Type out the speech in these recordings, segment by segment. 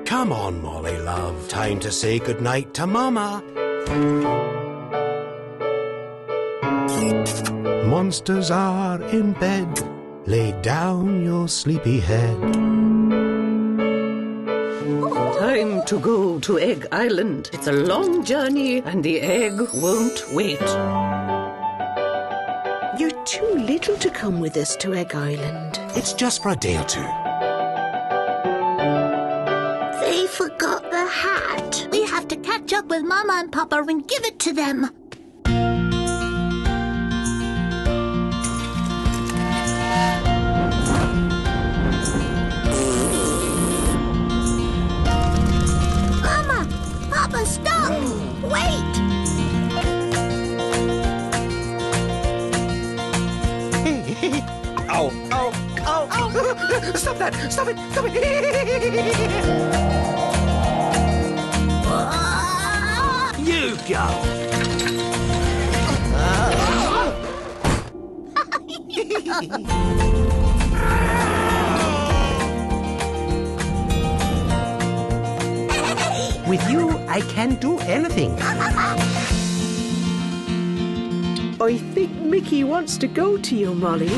Come on, Molly, love. Time to say goodnight to Mama. Monsters are in bed. Lay down your sleepy head. Time to go to Egg Island. It's a long journey and the egg won't wait. You're too little to come with us to Egg Island. It's just for a day or two. They forgot the hat. We have to catch up with Mama and Papa and give it to them. Mama! Papa, stop! Wait! Ow, ow, ow, ow! Stop that! Stop it! Stop it! You go! With you, I can do anything. I think Mickey wants to go to you, Molly.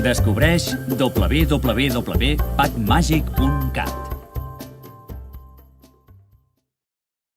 Descobreix www.pacmagic.cat